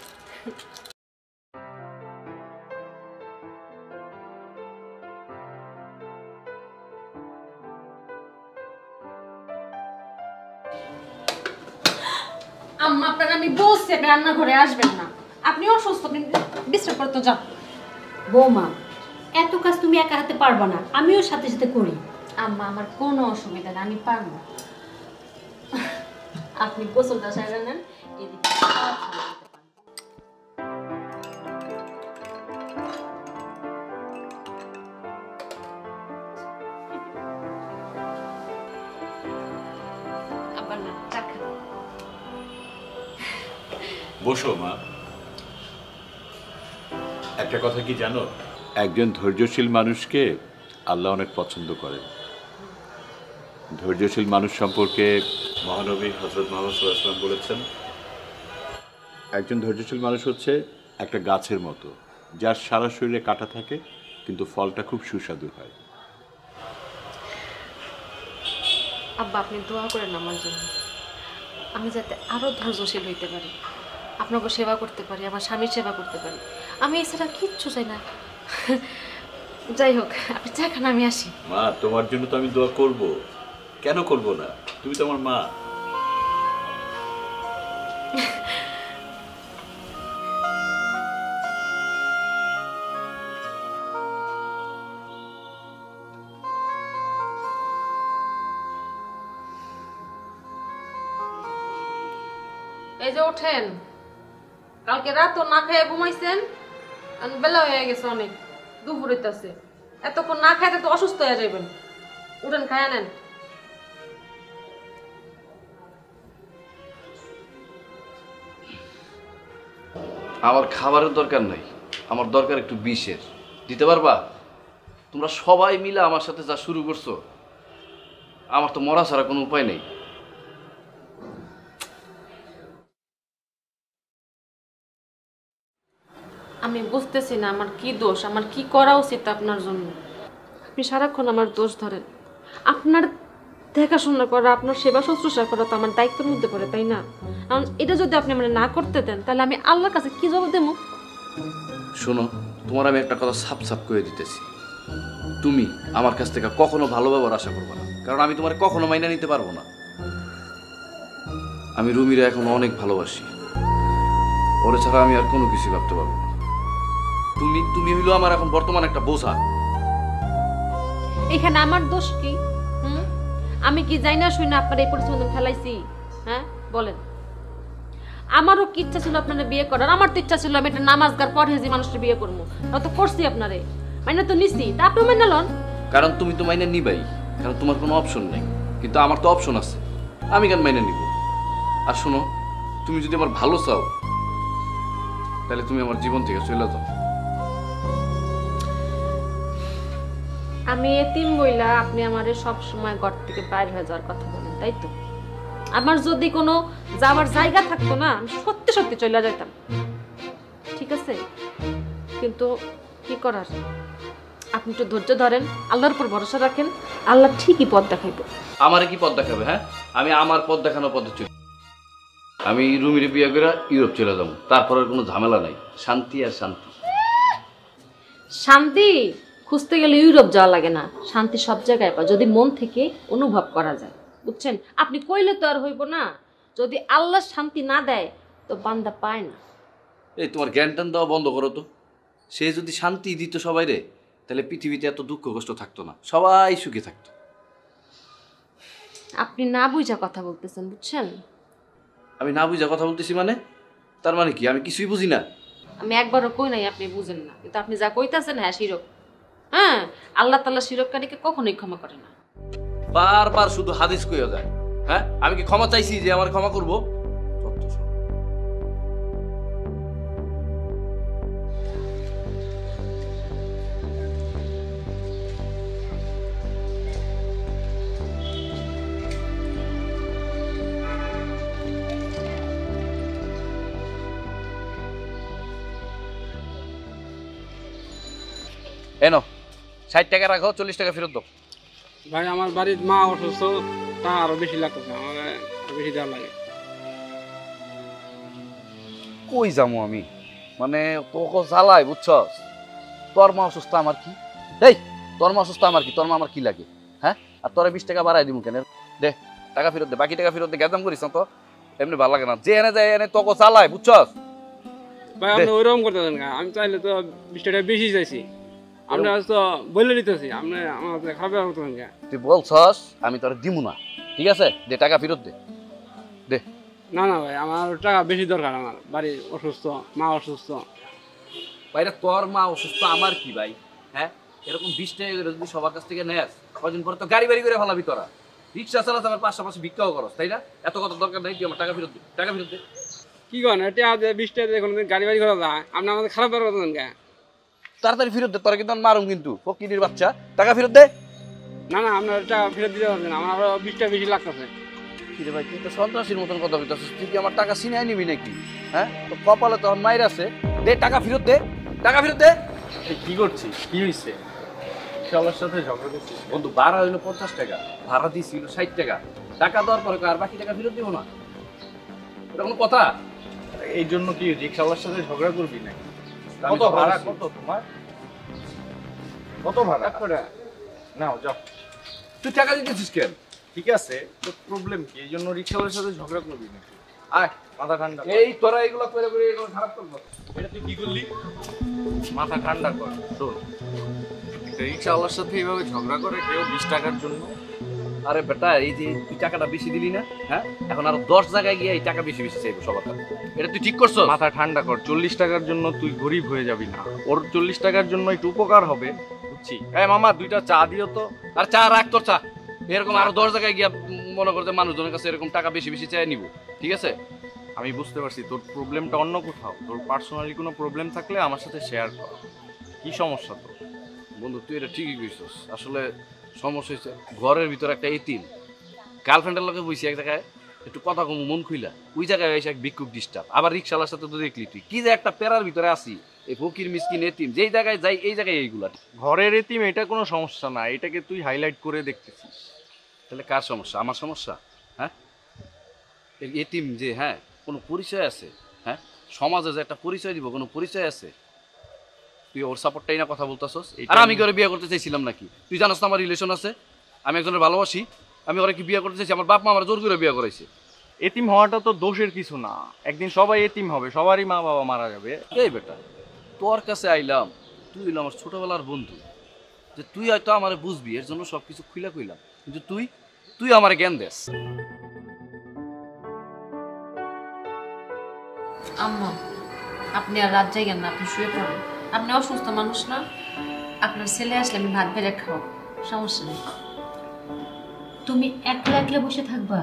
আম্মা, আপনারা আমি বলছি আপনি রান্নাঘরে আসবেন না। আপনি অসুস্থ, আপনি বিশ্রাম করতে যান। বৌমা, এত কাজ তুমি একা হাতে পারবা না, আমিও সাথে সাথে করি। আম্মা, আমার কোনো অসুবিধা নেই, আমি পারবো। আপনি গোসলটা সেরে নেন, এদিকে আবার না চা খান। বসো মা। একটা কথা কি জানো, একজন ধৈর্যশীল মানুষকে আল্লাহ অনেক পছন্দ করেন। ধৈর্যশীল মানুষ সম্পর্কে মহানবী হযরত মুহাম্মদ সাল্লাল্লাহু আলাইহি ওয়াসাল্লাম বলেছেন, একজন ধৈর্যশীল মানুষ হচ্ছে একটা গাছের মতো, যার সারা শরীরে কাঁটা থাকে কিন্তু ফলটা খুব সুস্বাদু হয়। আব্বা, আপনি দোয়া করেন আমার জন্য, আমি যাতে আরো ধৈর্যশীল হইতে পারি, আপনাকে সেবা করতে পারি, আমার স্বামীর সেবা করতে পারি। আমি এছাড়া কিচ্ছু চাই না। যাই হোক, আপনি চা খান, আমি আসি। মা, তোমার জন্য তো আমি দোয়া করব, কেন করব না? তুমি তো আমার মা। এই যে ওঠেন, কালকে রাত না খেয়ে ঘুমাইছেন, বেলা হয়ে গেছে অনেক, দুপুর হইতেছে, এতক্ষণ না খাইতে তো অসুস্থ হয়ে যাবেন। উঠেন, খায়া নেন। আমার খাবারের দরকার নাই, আমার দরকার একটু বিষের। দিতে পারবা? তোমরা সবাই মিলে আমার সাথে যা শুরু করছো, আমার তো মরা ছাড়া কোনো উপায় নেই। আমি বুঝতেছি না আমার কি দোষ, আমার কি করা উচিত আপনার জন্য। আপনি সারাক্ষণ আমার দোষ ধরেন। আপনার দেখাশোনা করা, আপনার সেবা শুশ্রূষা করা তো আমার দায়িত্বের মধ্যে পড়ে, তাই না? কারণ এটা যদি আপনি আমার না করতে দেন, তাহলে আমি আল্লাহর কাছে কি জবাব দেবো? শোনো, তোমার আমি একটা কথা সাপ সাপ করে দিতেছি, তুমি আমার কাছ থেকে কখনো ভালো ব্যবহার আশা করবে না, কারণ আমি তোমার কখনো মাইনা নিতে পারবো না। আমি রুমিরা এখন অনেক ভালোবাসি, ওরে ছাড়া আমি আর কোনো কিছু ভাবতে পারবো না। তুমি হইলো আমার এখন বর্তমান একটা বোঝা। এখানে আমার দোষ কি? আমি কি যাই না শুই না আপনার এই পরিস্থিতি ফেলাইছি? হ্যাঁ বলেন। আমারও কি ইচ্ছা ছিল আপনারা বিয়ে করার, আমার তো ইচ্ছা ছিল আমি একটা নামাজগার পরহেজি মানুষের বিয়ে করবো, তো করছি আপনারে, মানে তো নিছি, তা আপনি মেনে লন। কারণ তুমি তো মাইনে নিবাই, কারণ তোমার কোনো অপশন নেই, কিন্তু আমার তো অপশন আছে, আমি কেন মাইনে নিব? আর শোনো, তুমি যদি আমার ভালো চাও তাহলে তুমি আমার জীবন থেকে চলে যাও। আমি এতিম বইলা আপনি আমারে সব সময় ঘর থেকে বাইরে হয়ে যাওয়ার কথা বলেন, তাই তো? আমার যদি কোনো যাওয়ার জায়গা থাকতো না, আমি সত্যি সত্যি চলে যেতাম, ঠিক আছে? কিন্তু কি করার, আপনি একটু ধৈর্য ধরেন, আল্লাহর উপর ভরসা রাখেন, আল্লাহ ঠিকই পথ দেখাইব। আমারে কি পথ দেখাবে? হ্যাঁ, আমি আমার পথ দেখানোর পথে চলি। আমি রুমিরে বিয়ে করে ইউরোপ চলে যাবো, তারপর আর কোনো ঝামেলা নাই, শান্তি আর শান্তি। শান্তি খুঁজতে গেলে ইউরোপ যাওয়া লাগে না, শান্তি সব জায়গায় পায় যদি মন থেকে অনুভব করা যায়, বুঝছেন? আপনি কইলে তো আর হইব না, যদি আল্লাহ শান্তি না দেয় তো বান্দা পায় না। এই তোমার জ্ঞান টান দেওয়া বন্ধ করো তো। সে যদি শান্তি দিত সবাই রে, তাহলে পৃথিবীতে এত দুঃখ কষ্ট থাকতো না, সবাই সুখে থাকতো। আপনি না বুঝা কথা বলতেছেন, বুঝছেন? আমি না বুঝা কথা বলতেছি মানে? তার মানে কি আমি কিছুই বুঝি না? আমি একবারও কই নাই আপনি বুঝেন না, কিন্তু আপনি যা কইতাছেন হ্যাঁ শিরক। হ্যাঁ, আল্লাহ তাআলা শিরককারীকে কখনোই ক্ষমা করে না। বারবার শুধু হাদিস কইয়া যায়। হ্যাঁ, আমি কি ক্ষমা চাইছি যে আমার ক্ষমা করবো? এনো 60 টাকা রাখো, 40 টাকা ফেরত দাও। ভাই আমার বাড়ির মা অসুস্থ, তা আরো বেশি লাগতেছে, আমার বেশি দেওয়া লাগে। কই যাবো আমি, মানে তোকে জ্বালাই, বুঝছস? তোর মা অসুস্থ আমার কি? এই তোর মা অসুস্থ আমার কি? তোর মা আমার কি লাগে? হ্যাঁ, আর তোরা 20 টাকা বাড়াই দিব কেন? দে টাকা ফেরত দে, বাকি টাকা ফেরত দে। গেদাম করিস না তো, এমনি ভালো লাগে না। যে এনে যায় এনে তোকে জ্বালাই, বুঝছস? ভাই আপনি ওইরকম করতেছেন না, আমি চাইলে তো 20 টাকা বেশি চাইছি, আমরা তো বলে দিতেছি, আপনি আমার খারাপ ব্যবহার করতেছেন কেন? তুই বলছস আমি তোর দিমু না, ঠিক আছে? দে টাকা ফেরত দে, দে। না না ভাই, আমার টাকা বেশি দরকার, আমার বাড়ি অসুস্থ, মা অসুস্থ। ভাই তোর মা অসুস্থ আমার কি ভাই? হ্যাঁ, এরকম 20 টাকা করে যদি সবার কাছ থেকে নেস, কদিন পরে তো গাড়ি বাড়ি করে ফেলাবি তোরা। রিক্সা চালাতে আমার পাশাপাশি ভিক্ষাও করস, তাই না? এত কথা দরকার নেই, তুই আমার টাকা ফেরত দে, টাকা ফেরত দে। কি করেন, এটা 20 টাকা দিয়ে কোনোদিন গাড়ি বাড়ি করা যায়? আপনি আমাদের খারাপ ব্যবহার করতেছেন কেন? তাড়াতাড়ি ফেরত দে, তোরা কিন্তু মারুম কিন্তু, ফকিরের বাচ্চা। টাকা ফেরত দে। না না, আপনার টাকা ফেরত দিতে পারবেন না, আমার আরো 20 টাকা বেশি লাগতেছে। কি রে ভাই, তুই তো সন্ত্রাসীর মতন কথা বলতেছিস, তুই কি আমার টাকা ছিনাই নিবি নাকি? হ্যাঁ, তো কপালে তখন মাইর আছে। দে টাকা ফেরত দে, টাকা ফেরত দে। কি করছিস? কি হয়েছে? সবার সাথে ঝগড়া করছিস? বন্ধু ভাড়া হইলো 50 টাকা, ভাড়া দিছিল 60 টাকা, টাকা দেওয়ার পরে আর বাকি টাকা ফেরত দিব না, এটা কোনো কথা? এই জন্য কি রিক্সাওয়ালার সাথে ঝগড়া করবি নাকি? কত ভাড়া? কত তোমার? কত ভাড়া? নাও যাও। তুই টাকা দিতেছিস কেন? ঠিক আছে, তোর প্রবলেম কি? এই জন্য রিক্সাওয়ালার সাথে ঝগড়া করবি নাকি? আয় মাথা ঠান্ডা কর। এই তোরা এগুলো করে করে এগুলো খারাপ করবো। এটা তুই কি করলি? মাথা ঠান্ডা কর। শোন, একটা রিক্সাওয়ালার সাথে এইভাবে ঝগড়া করে কেউ 20 টাকার জন্য? আরে বেটা, এই যে তুই টাকাটা বেশি দিলি না, হ্যাঁ, এখন আরো 10 জায়গায় গিয়ে এই টাকা বেশি বেশি চাইবো সবার কাছে, এটা তুই ঠিক করছস? মাথা ঠান্ডা কর। 40 টাকার জন্য তুই গরিব হয়ে যাবি না, ওর 40 টাকার জন্য একটু উপকার হবে, বুঝছি? এই মামা 2টা চা দিও তো। আর চা রাখ তোর চা, এরকম আরো 10 জায়গায় গিয়া মনে করতে মানুষজনের কাছে এরকম টাকা বেশি বেশি চাই নিব, ঠিক আছে? আমি বুঝতে পারছি তোর প্রবলেমটা অন্য কোথাও, তোর পার্সোনালি কোনো প্রবলেম থাকলে আমার সাথে শেয়ার কর। কি সমস্যা তোর? বন্ধু তুই এটা ঠিকই কইছস, আসলে সমস্যা হয়েছে ঘরের ভিতরে একটা এতিম, গার্লফ্রেন্ডের লোকে বইছি এক জায়গায়, একটু কথা কম মন খুইলা, ওই জায়গায় এসে এক ভিক্ষুক ডিস্টার্ব, আবার রিক্সাওয়ালার সাথে তো দেখলি তুই কি যে একটা প্যারার ভিতরে আসি, এই ফকির মিসকিন এতিম, যেই জায়গায় যাই এই জায়গায় এইগুলা। ঘরের এতিম এটা কোনো সমস্যা না, এটাকে তুই হাইলাইট করে দেখতেছিস। তাহলে কার সমস্যা? আমার সমস্যা? হ্যাঁ, এতিম যে, হ্যাঁ, কোনো পরিচয় আছে? হ্যাঁ, সমাজে যে একটা পরিচয় দিব, কোনো পরিচয় আছে? তুই ওর সাপোর্টটাই না কথা বলতেছস। আর আমি কি ওরে বিয়ে করতে চাইছিলাম নাকি? তুই জানোস না আমার রিলেশন আছে, আমি একজনের ভালোবাসি, আমি ওরা কি বিয়ে করতে চাইছি? আমার বাপ মা আমার জোর করে বিয়ে করাইছে। এতিম হওয়াটা তো দোষের কিছু না, একদিন সবাই এতিম হবে, সবারই মা বাবা মারা যাবে। এই বেটা, তোর কাছে আইলাম, তুই হইল আমার ছোটবেলার বন্ধু, যে তুই হয়তো আমার বুঝবি, এর জন্য সবকিছু খুইলা কইলাম, কিন্তু তুই আমার জ্ঞান দেস। আম্মা আপনি আর রাত জায়গেন না, আপনি শুয়ে পড়েন। আপনি অসুস্থ মানুষ না, আপনার ছেলে আসলে আমি ভাত বেড়ে খাও, সমস্যা নেই। তুমি একলা একলা বসে থাকবা?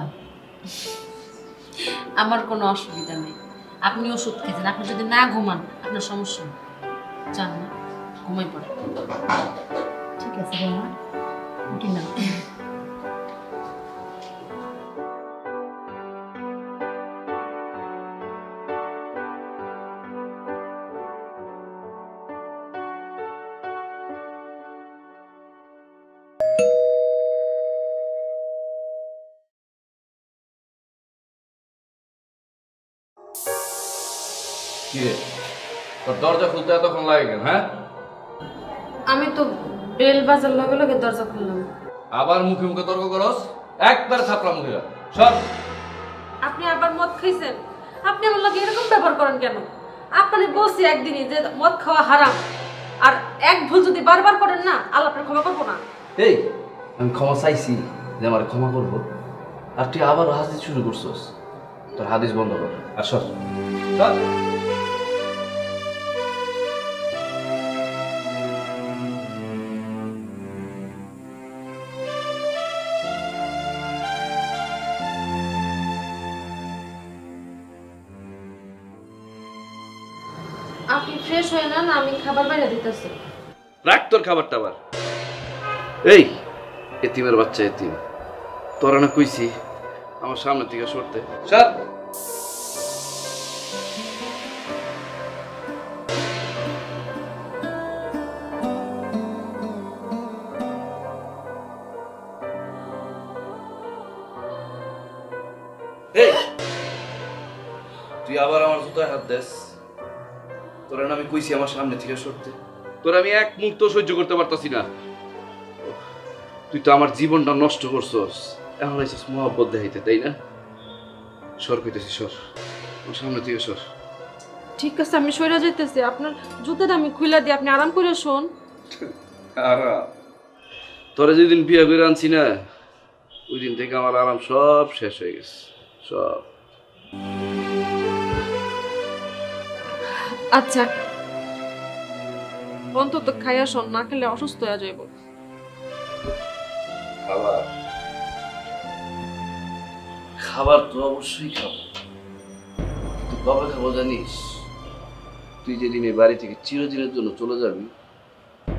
আমার কোনো অসুবিধা নেই। আপনি ওষুধ খেয়েছেন, আপনি যদি না ঘুমান আপনার সমস্যা নেই। যান না, ঘুমাই পড়ে। ঠিক আছে বৌমা, উঠি না। কি রে, তোর দরজা খুলতে এতক্ষণ লাগে কেন? হ্যাঁ, আমি তো বেল বাজার লগে লগে দরজা খুললাম। আবার মুখে মুখে তর্ক করস, একবার থাপড়া মুখে সব। আপনি আবার মদ খাইছেন? আপনি আমার লগে এরকম ব্যবহার করেন কেন? আপনারে বলছি একদিনই যে মদ খাওয়া হারাম, আর এক ভুল যদি বারবার করেন না, আল্লাহ আপনার ক্ষমা করবো না। এই আমি ক্ষমা চাইছি যে আমার ক্ষমা করবো, আর তুই আবার হাদিস শুরু করছস। তোর হাদিস বন্ধ কর আর সর সর। আপনি ফ্রেশ হয়ে নেন, আমি খাবার বাইরে দিতেছি। রাখ তোর খাবার টাবার। এই এতিমের বাচ্চা এতিম, তোরা না কইছি আমার সামনে থেকে সরতে। সর। এই তুই আবার আমার জুতায় হাত দেস? তোরা না আমি কইছি আমার সামনে থেকে সরতে? তোরা আমি এক মুহূর্ত সহ্য করতে পারতাছি না। তুই তো আমার জীবনটা নষ্ট করছস, এখন আইছিস মহব্বত দেখাইতে, তাই না? সর কইতেছি, সর আমার সামনে থেকে সর। ঠিক আছে, আমি সইরা যাইতেছি। আপনার জুতাটা আমি খুইলা দিই, আপনি আরাম করে শোন। আরাম? তোরা যেদিন বিয়ে করে আনছি না, ওই দিন থেকে আমার আরাম সব শেষ হয়ে গেছে, সব। আচ্ছা অন্তত খাইয়া শোন, না খেলে অসুস্থ হয়ে যাইব। খাবার খাবার তো অবশ্যই খাবো, তুই কবে খাবো জানিস? তুই যেদিন এই বাড়ি থেকে চিরদিনের জন্য চলে যাবি,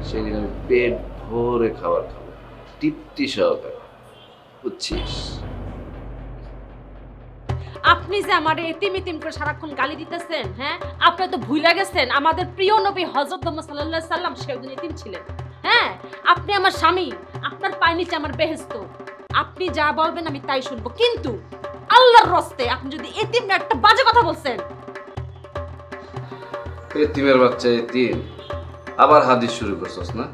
সেদিন আমি পেট ভরে খাবার খাবো, তৃপ্তি সহকারে, বুঝছিস? আপনি যে আমার এতিম এতিম করে সারাক্ষণ গালি দিতেছেন, হ্যাঁ আপনি তো ভুলে গেছেন আমাদের প্রিয় নবী হযরত মুহাম্মদ সাল্লাল্লাহু আলাইহি সাল্লাম সেদিন এতিম ছিলেন। হ্যাঁ আপনি আমার স্বামী, আপনার পায়ের নিচে আমার বেহেশত। আপনি যা বলবেন আমি তাই শুনবো, কিন্তু আল্লাহর রস্তে আপনি যদি এতিম না একটা বাজে কথা বলছেন। এতিমের বাচ্চা এতিম, আবার হাদিস শুরু করছস না?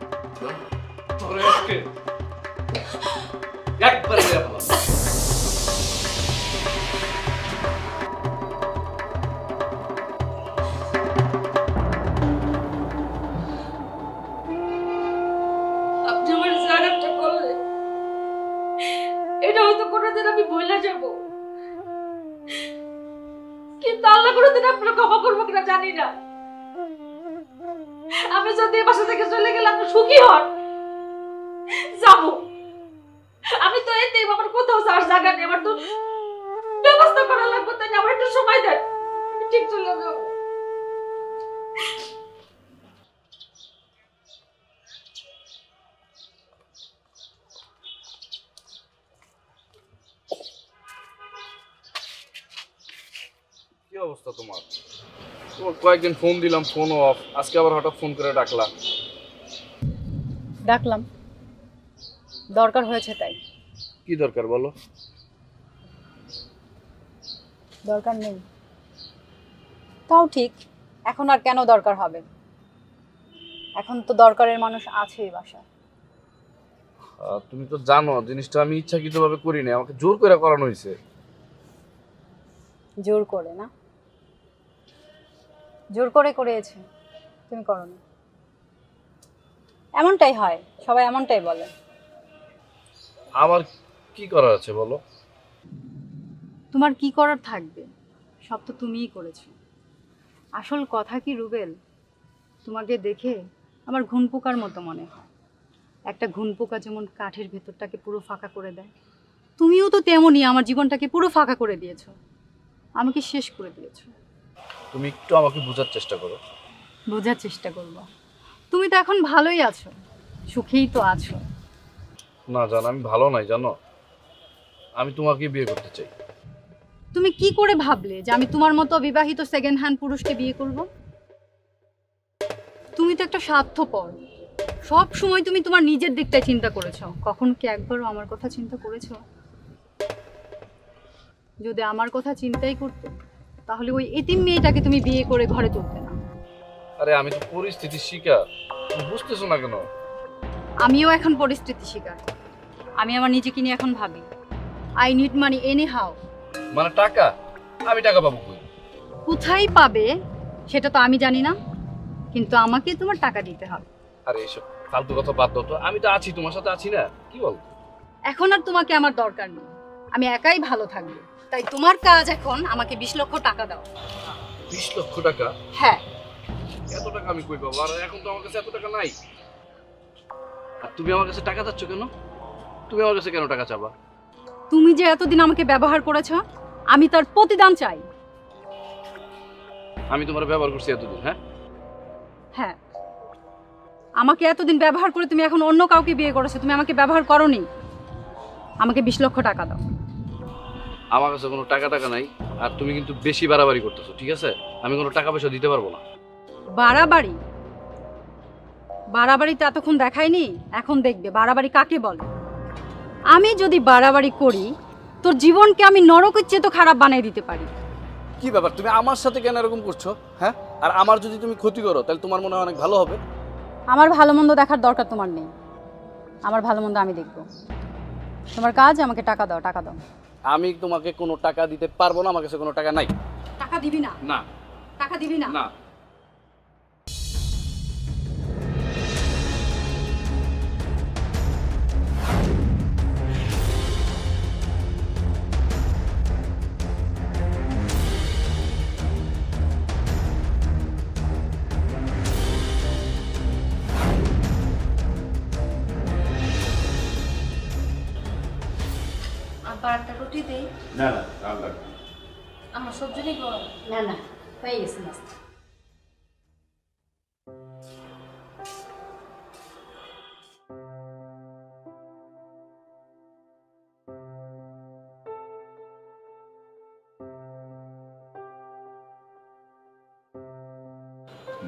একবারে আপনি আমার জানাটা করলে এটা হয়তো কোনোদিন আমি ভুলে যাব, কিন্তু আল্লাহ কোনোদিন আপনার ক্ষমা করবো কিনা জানি না। আমি যদি এই বাসা থেকে চলে গেলে আপনি সুখী হন, যাবো। আমি তো এতে আমার কোথাও যাওয়ার জায়গা নেই, আমার তো ব্যবস্থা করা লাগবে, তাই না? আমার একটু সময় দেন, আমি ঠিক চলে যাবো। কি অবস্থা তোমার? তোমার কয়েকদিন ফোন দিলাম, ফোন অফ, আজকে আবার হঠাৎ ফোন করে ডাকলাম। ডাকলাম, দরকার হয়েছে তাই। কি দরকার বলো? দরকার নেই তাও ঠিক, এখন আর কেন দরকার হবে? এখন তো দরকারের মানুষ আছে এই বাসায়। তুমি তো জানো জিনিসটা আমি ইচ্ছাকৃতভাবে করি না, আমাকে জোর করে করানো হয়েছে। জোর করে না? জোর করে করেছে, তুমি করো না। এমনটাই হয়, সবাই এমনটাই বলে। আমার কি করার আছে বলো? তোমার কি করার থাকবে? সব তো তুমিই করেছো। আসল কথা কি রুবেল, তোমাকে দেখে আমার ঘুন পোকার মতো মনে হয়। একটা ঘুন পোকা যেমন কাঠের ভেতরটাকে পুরো ফাঁকা করে দেয়, তুমিও তো তেমনই আমার জীবনটাকে পুরো ফাঁকা করে দিয়েছো, আমাকে শেষ করে দিয়েছো। তুমি একটু আমাকে বোঝার চেষ্টা করো। বোঝার চেষ্টা করবো? তুমি তো এখন ভালোই আছো, সুখেই তো আছো। না জান, আমি ভালো নাই জানো, আমি তোমাকে বিয়ে করতে চাই। তুমি কি করে ভাবলে যে আমি তোমার মতো বিবাহিত সেকেন্ড হ্যান্ড পুরুষকে বিয়ে করব? তুমি তো একটা স্বার্থপর, সব সময় তুমি তোমার নিজের দিকটাই চিন্তা করেছো, কখনো কি একবারও আমার কথা চিন্তা করেছো? যদি আমার কথা চিন্তাই করতে তাহলে ওই এতিম মেয়েটাকে তুমি বিয়ে করে ঘরে তুলতে না। আরে আমি তো পরিস্থিতির শিকার, তুমি বুঝতেছো না কেন? আমিও এখন পরিস্থিতির শিকার। আমি আমার নিজেকে নিয়ে এখন ভাবি, I need money any how. মানে টাকা? আমি টাকা পাবো কই? কোথায় পাবে সেটা তো আমি জানি না, কিন্তু আমাকে তোমার টাকা দিতে হবে। আরে এসব ফালতু কথা বাদ দাও তো, আমি তো আছি, তোমার সাথে আছি না, কি বল? এখন আর তোমাকে আমার দরকার নেই, আমি একাই ভালো থাকবো। তাই তোমার কাজ এখন আমাকে 20 লক্ষ টাকা দাও। 20 লক্ষ টাকা? হ্যাঁ। এত টাকা আমি কই পাবো? আর এখন তো আমার কাছে এত টাকা নাই। আর তুমি আমার কাছে টাকা চাচ্ছ কেন? তুমি আমার কাছে কেন টাকা চাবা? তুমি যে এতদিন আমাকে ব্যবহার করেছো, আমি তার প্রতিদান চাই। আমি তোমার ব্যবহার করছি এতদিন? হ্যাঁ হ্যাঁ, আমাকে এতদিন ব্যবহার করে তুমি এখন অন্য কাউকে বিয়ে করেছো, তুমি আমাকে ব্যবহার করোনি। আমাকে 20 লক্ষ টাকা দাও। আমার কাছে কোনো টাকা নাই, আর তুমি কিন্তু বেশি বাড়াবাড়ি করতেছো, ঠিক আছে? আমি কোনো টাকা পয়সা দিতে পারবো না। বাড়াবাড়ি? বাড়াবাড়ি তো এতক্ষণ দেখাইনি, এখন দেখবে বাড়াবাড়ি কাকে বলে। আমি যদি বাড়াবাড়ি করি তোর জীবনকে আমি নরকের চেয়ে তো খারাপ বানিয়ে দিতে পারি। কি ব্যাপার, তুমি আমার সাথে কেন এরকম করছো? হ্যাঁ, আর আমার যদি তুমি ক্ষতি করো তাহলে তোমার মনে হয় অনেক ভালো হবে। আমার ভালো মন্দ দেখার দরকার তোমার নেই, আমার ভালো মন্দ আমি দেখবো। তোমার কাজ আমাকে টাকা দাও, টাকা দাও। আমি তোমাকে কোনো টাকা দিতে পারবো না, আমার কাছে কোনো টাকা নাই। টাকা দিবি না? না। টাকা দিবি না? না। একটা রুটি দেই? না না, আর লাগবে না। আমার সবজি নেই গরম? না না, হয়ে গেছে নাস্তা।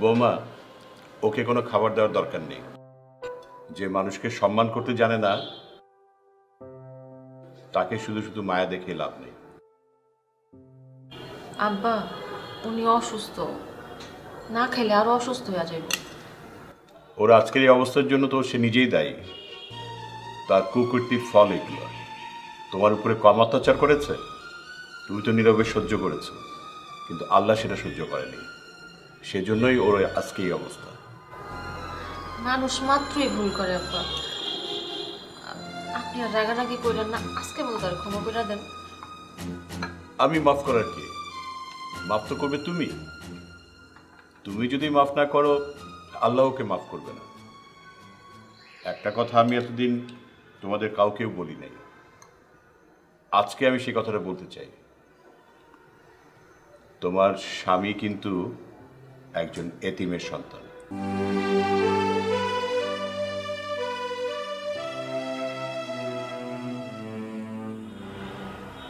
বৌমা, ওকে কোনো খাবার দেওয়ার দরকার নেই। যে মানুষকে সম্মান করতে জানে না তাকে শুধু শুধু মায়া দেখে লাভ নেই। আব্বা, উনি অসুস্থ, না খেলে আরো অসুস্থ হয়ে যাবে। ওর আজকের এই অবস্থার জন্য তো সে নিজেই দায়ী। তার কুকীর্তির ফল এগুলো। তোমার উপরে কম অত্যাচার করেছে, তুমি তো নীরবে সহ্য করেছো, কিন্তু আল্লাহ সেটা সহ্য করেনি। সেজন্যই ওর আজকে এই অবস্থা। মানুষ মাত্রই ভুল করে আব্বা, আপনি আর রাগারাগি করেন না, আজকে মতো আর ক্ষমা করে দেন। আমি মাফ করার কে? মাফ তো করবে তুমি। তুমি যদি মাফ না করো আল্লাহকে মাফ করবে না। একটা কথা আমি এতদিন তোমাদের কাউকেও বলি নাই, আজকে আমি সেই কথাটা বলতে চাই। তোমার স্বামী কিন্তু একজন এতিমের সন্তান।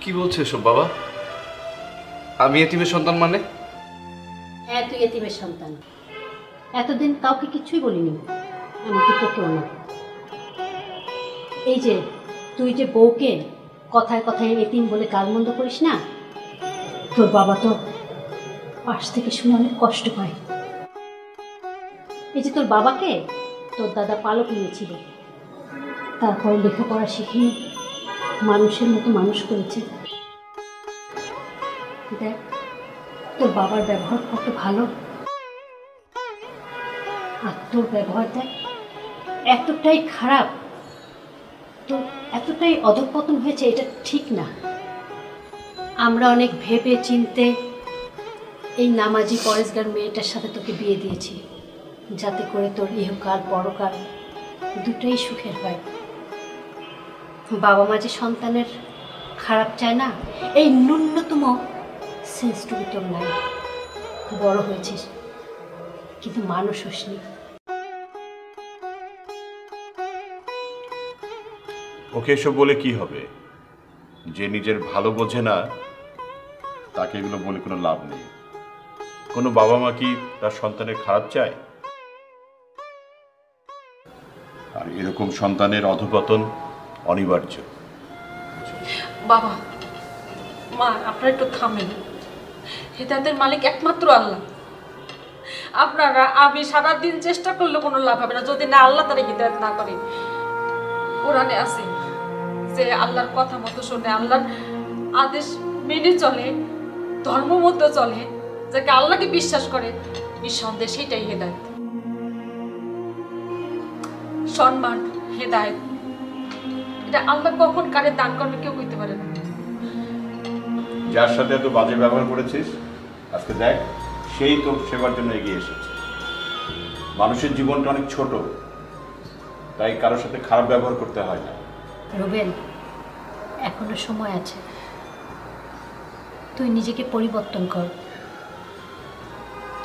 কি বলছো এসব বাবা? আমি এতিমের সন্তান মানে? হ্যাঁ, তুই এতিমের সন্তান। এতদিন কাউকে কিছুই বলিনি, এমনকি তোকেও না। এই যে তুই যে বউকে কথায় কথায় এতিম বলে গালমন্দ করিস না, তোর বাবা তো পাশ থেকে শুনে অনেক কষ্ট পায়। এই যে তোর বাবাকে তোর দাদা পালক নিয়েছিল, তারপর লেখাপড়া শিখিয়ে মানুষের মতো মানুষ করেছে। দেখ তোর বাবার ব্যবহার কত ভালো, আর তোর ব্যবহার দেখ এতটাই খারাপ। তো এতটাই অধঃপতন হয়েছে, এটা ঠিক না। আমরা অনেক ভেবে চিনতে এই নামাজি পরেশগার মেয়েটার সাথে তোকে বিয়ে দিয়েছি, যাতে করে তোর ইহকাল পরকাল দুটোই সুখের হয়। বাবা মা যে সন্তানের খারাপ চায় না, এই ন্যূনতম সেন্সটুকু তোর নাই। বড় হয়েছিস কিন্তু মানুষ হসনি। ওকে এসব বলে কি হবে? যে নিজের ভালো বোঝে না তাকে এগুলো বলে কোনো লাভ নেই। কোনো বাবা মা কি তার সন্তানের খারাপ চায়? আর এরকম সন্তানের অধঃপতন অনিবার্য। বাবা মা, আপনারা একটু থামেন। হেদায়েতের মালিক একমাত্র আল্লাহ। আপনারা আমি সারাদিন চেষ্টা করলে কোনো লাভ হবে না যদি না আল্লাহ তারা হিদায়াত না করে। কোরআনে আছে যে আল্লাহর কথা মতো শুনে, আল্লাহর আদেশ মেনে চলে, ধর্ম মতো চলে, যাকে আল্লাহকে বিশ্বাস করে, নিঃসন্দেহে সেটাই হেদায়েত। সম্মান, হেদায়েত এটা আল্লাহ কখন কারে দান করবে কেউ কইতে পারে না। যার সাথে এত বাজে ব্যবহার করেছিস, আজকে দেখ সেই তোর সেবার জন্য এগিয়ে এসেছে। মানুষের জীবনটা অনেক ছোট, তাই কারোর সাথে খারাপ ব্যবহার করতে হয় না। রুবেল, এখনো সময় আছে, তুই নিজেকে পরিবর্তন কর।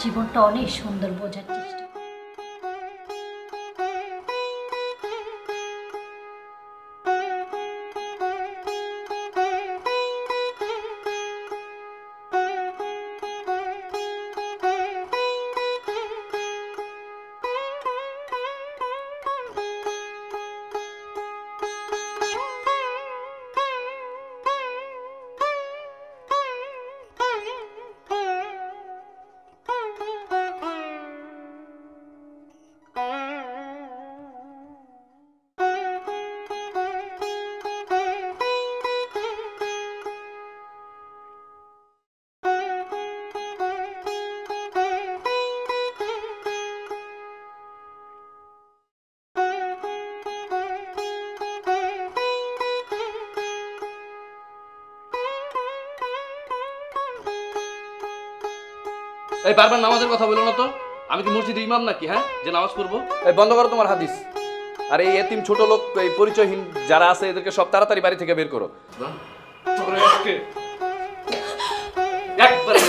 জীবনটা অনেক সুন্দর, বোঝার চেষ্টা। এই বারবার নামাজের কথা বলো না তো। আমি কি মসজিদে ইমাম নাকি, হ্যাঁ, যে নামাজ পড়বো? এই বন্ধ করো তোমার হাদিস। আর এই এতিম ছোট লোক, এই পরিচয়হীন যারা আছে, এদেরকে সব তাড়াতাড়ি বাড়ি থেকে বের করো। একবারে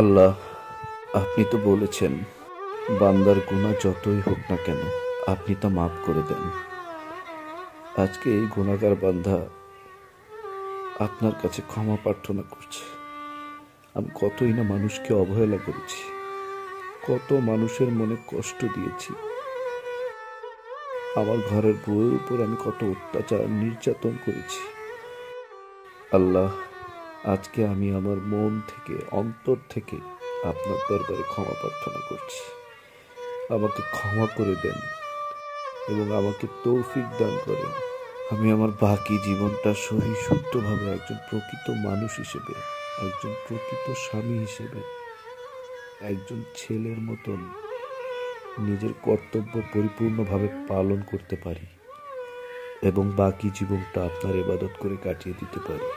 আল্লাহ, আপনি তো বলেছেন বান্দার গুনাহ যতই হোক না কেন আপনি তা মাফ করে দেন। আজকে এই গুনাহগার বান্দা আপনার কাছে ক্ষমা প্রার্থনা করছে। আমি কতই না মানুষকে অবহেলা করেছি, কত মানুষের মনে কষ্ট দিয়েছি। আমার ঘরের বউয়ের উপর আমি কত অত্যাচার নির্যাতন করেছি। আল্লাহ, আজকে আমি আমার মন থেকে, অন্তর থেকে আপনার দরবারে ক্ষমা প্রার্থনা করছি। আমাকে ক্ষমা করে দেন এবং আমাকে তৌফিক দান করেন। আমি আমার বাকি জীবনটা সহি শুদ্ধভাবে একজন প্রকৃত মানুষ হিসেবে, একজন প্রকৃত স্বামী হিসেবে, একজন ছেলের মতন নিজের কর্তব্য পরিপূর্ণভাবে পালন করতে পারি এবং বাকি জীবনটা আপনার ইবাদত করে কাটিয়ে দিতে পারি।